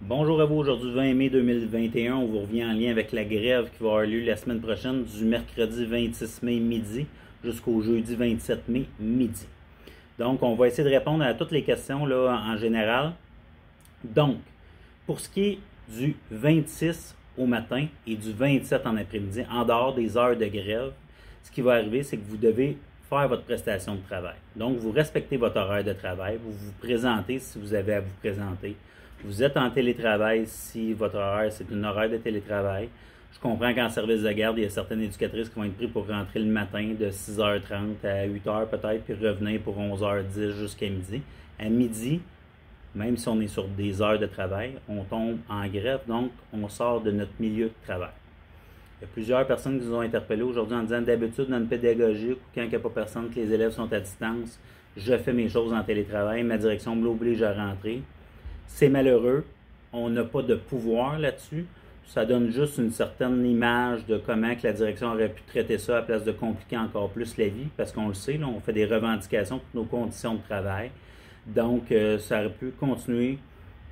Bonjour à vous, aujourd'hui 20 mai 2021, on vous revient en lien avec la grève qui va avoir lieu la semaine prochaine du mercredi 26 mai midi jusqu'au jeudi 27 mai midi. Donc, on va essayer de répondre à toutes les questions là, en général. Donc, pour ce qui est du 26 au matin et du 27 en après-midi, en dehors des heures de grève, ce qui va arriver, c'est que vous devez faire votre prestation de travail. Donc, vous respectez votre horaire de travail, vous vous présentez si vous avez à vous présenter. Vous êtes en télétravail si votre horaire, c'est une horaire de télétravail. Je comprends qu'en service de garde, il y a certaines éducatrices qui vont être prises pour rentrer le matin de 6h30 à 8h peut-être, puis revenir pour 11h10 jusqu'à midi. À midi, même si on est sur des heures de travail, on tombe en grève, donc on sort de notre milieu de travail. Il y a plusieurs personnes qui nous ont interpellés aujourd'hui en disant d'habitude dans une pédagogique ou quand il n'y a pas personne, que les élèves sont à distance, je fais mes choses en télétravail, ma direction m'oblige à rentrer. C'est malheureux, on n'a pas de pouvoir là-dessus. Ça donne juste une certaine image de comment que la direction aurait pu traiter ça à place de compliquer encore plus la vie, parce qu'on le sait, là, on fait des revendications pour nos conditions de travail. Donc, ça aurait pu continuer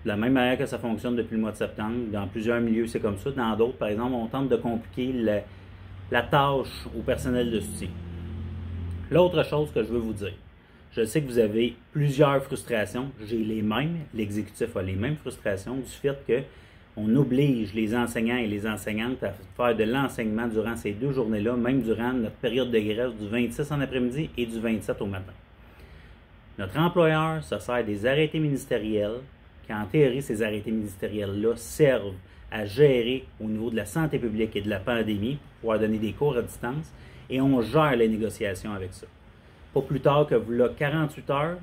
de la même manière que ça fonctionne depuis le mois de septembre. Dans plusieurs milieux, c'est comme ça. Dans d'autres, par exemple, on tente de compliquer la tâche au personnel de soutien. L'autre chose que je veux vous dire, je sais que vous avez plusieurs frustrations, j'ai les mêmes, l'exécutif a les mêmes frustrations du fait qu'on oblige les enseignants et les enseignantes à faire de l'enseignement durant ces deux journées-là, même durant notre période de grève du 26 en après-midi et du 27 au matin. Notre employeur se sert des arrêtés ministériels, qui en théorie, ces arrêtés ministériels-là servent à gérer au niveau de la santé publique et de la pandémie, pour pouvoir donner des cours à distance, et on gère les négociations avec ça. Pas plus tard que là, 48 heures,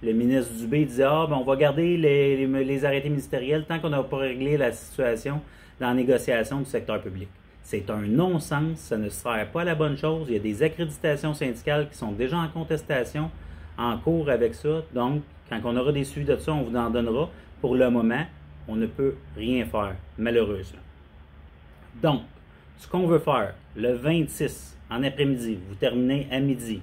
le ministre Dubé disait « Ah, ben on va garder les arrêtés ministériels tant qu'on n'a pas réglé la situation dans la négociation du secteur public. » C'est un non-sens, ça ne sert pas à la bonne chose. Il y a des accréditations syndicales qui sont déjà en contestation, en cours avec ça. Donc, quand on aura des suivis de ça, on vous en donnera. Pour le moment, on ne peut rien faire, malheureusement. Donc, ce qu'on veut faire, le 26 en après-midi, vous terminez à midi.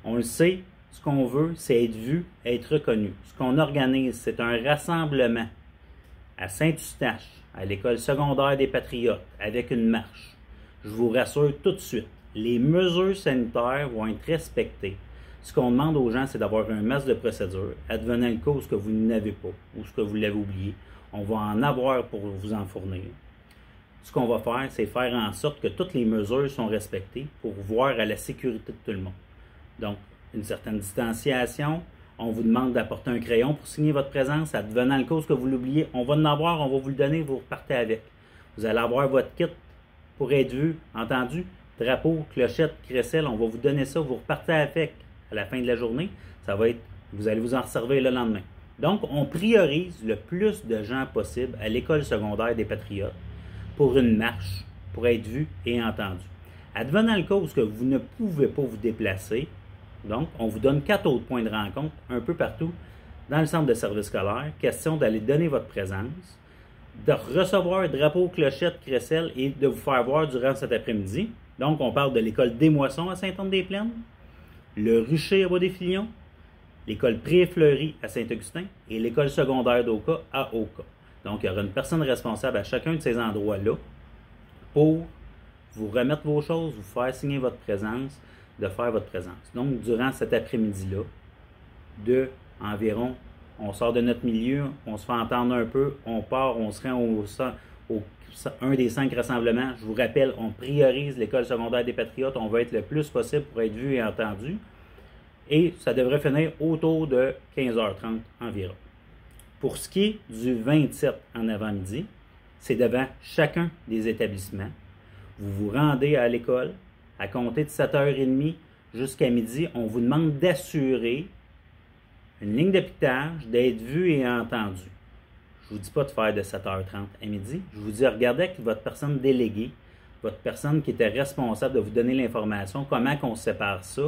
On le sait, ce qu'on veut, c'est être vu, être reconnu. Ce qu'on organise, c'est un rassemblement à Saint-Eustache, à l'école secondaire des Patriotes, avec une marche. Je vous rassure tout de suite, les mesures sanitaires vont être respectées. Ce qu'on demande aux gens, c'est d'avoir un masque de procédure, advenant le cas où ce que vous n'avez pas, ou ce que vous l'avez oublié. On va en avoir pour vous en fournir. Ce qu'on va faire, c'est faire en sorte que toutes les mesures sont respectées pour voir à la sécurité de tout le monde. Donc, une certaine distanciation. On vous demande d'apporter un crayon pour signer votre présence. Advenant le cas que vous l'oubliez, on va en avoir, on va vous le donner, vous repartez avec. Vous allez avoir votre kit pour être vu, entendu? Drapeau, clochette, crécelle, on va vous donner ça, vous repartez avec à la fin de la journée. Ça va être, vous allez vous en servir le lendemain. Donc, on priorise le plus de gens possible à l'école secondaire des Patriotes pour une marche, pour être vu et entendu. Advenant le cas où vous ne pouvez pas vous déplacer, donc, on vous donne 4 autres points de rencontre un peu partout dans le centre de service scolaire. Question d'aller donner votre présence, de recevoir un drapeau, clochette, crécelle et de vous faire voir durant cet après-midi. Donc, on parle de l'école des Moissons à Saint-Anne-des-Plaines, le Rucher à Bois-des-Filions, l'école Pré-Fleury à Saint-Augustin et l'école secondaire d'Oka à Oka. Donc, il y aura une personne responsable à chacun de ces endroits-là pour vous remettre vos choses, vous faire signer votre présence, de faire votre présence. Donc, durant cet après-midi-là, de environ, on sort de notre milieu, on se fait entendre un peu, on part, on se rend au un des 5 rassemblements. Je vous rappelle, on priorise l'école secondaire des Patriotes, on va être le plus possible pour être vu et entendu. Et ça devrait finir autour de 15h30 environ. Pour ce qui est du 27 en avant-midi, c'est devant chacun des établissements. Vous vous rendez à l'école, à compter de 7h30 jusqu'à midi, on vous demande d'assurer une ligne de piquetage, d'être vu et entendu. Je ne vous dis pas de faire de 7h30 à midi. Je vous dis, regardez avec votre personne déléguée, votre personne qui était responsable de vous donner l'information, comment on sépare ça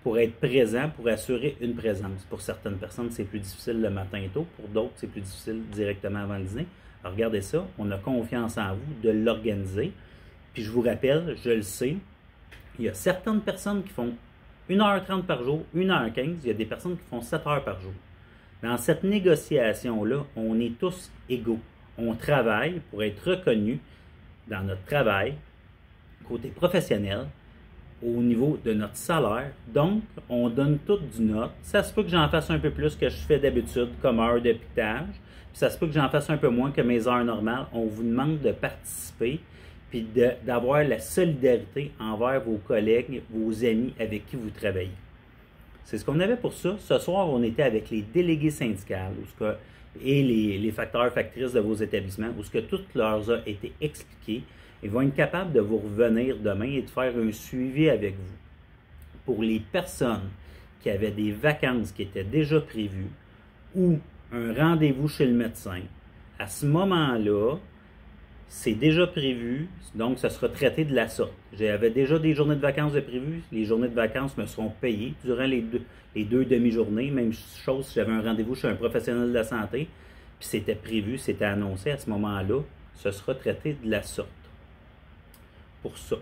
pour être présent, pour assurer une présence. Pour certaines personnes, c'est plus difficile le matin tôt. Pour d'autres, c'est plus difficile directement avant le dîner. Alors, regardez ça. On a confiance en vous de l'organiser. Puis je vous rappelle, je le sais, il y a certaines personnes qui font 1h30 par jour, 1h15. Il y a des personnes qui font 7 heures par jour. Dans cette négociation-là, on est tous égaux. On travaille pour être reconnus dans notre travail, côté professionnel, au niveau de notre salaire. Donc, on donne tout du note. Ça se peut que j'en fasse un peu plus que je fais d'habitude comme heure de piquetage. Puis ça se peut que j'en fasse un peu moins que mes heures normales. On vous demande de participer puis d'avoir la solidarité envers vos collègues, vos amis avec qui vous travaillez. C'est ce qu'on avait pour ça. Ce soir, on était avec les délégués syndicales et les facteurs, factrices de vos établissements, où ce que tout leur a été expliqué. Ils vont être capables de vous revenir demain et de faire un suivi avec vous. Pour les personnes qui avaient des vacances qui étaient déjà prévues ou un rendez-vous chez le médecin, à ce moment-là, c'est déjà prévu, donc ça sera traité de la sorte. J'avais déjà des journées de vacances de prévues. Les journées de vacances me seront payées durant les deux demi-journées. Même chose si j'avais un rendez-vous chez un professionnel de la santé, puis c'était prévu, c'était annoncé à ce moment-là, ce sera traité de la sorte. Pour ça,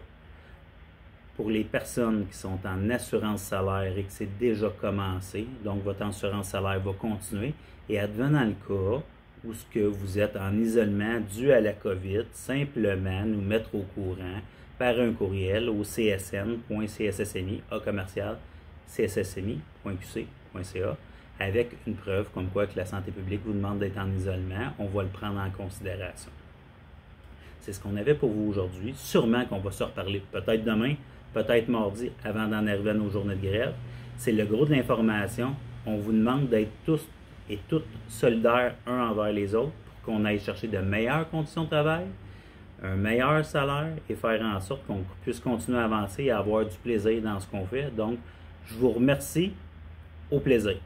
pour les personnes qui sont en assurance salaire et que c'est déjà commencé, donc votre assurance salaire va continuer, et advenant le cas où ce que vous êtes en isolement dû à la COVID, simplement nous mettre au courant par un courriel au csn.cssmi@cssmi.qc.ca avec une preuve comme quoi que la santé publique vous demande d'être en isolement. On va le prendre en considération. C'est ce qu'on avait pour vous aujourd'hui. Sûrement qu'on va se reparler peut-être demain, peut-être mardi, avant d'en arriver à nos journées de grève. C'est le gros de l'information. On vous demande d'être tous et toutes solidaires un envers les autres pour qu'on aille chercher de meilleures conditions de travail, un meilleur salaire et faire en sorte qu'on puisse continuer à avancer et avoir du plaisir dans ce qu'on fait. Donc, je vous remercie. Au plaisir.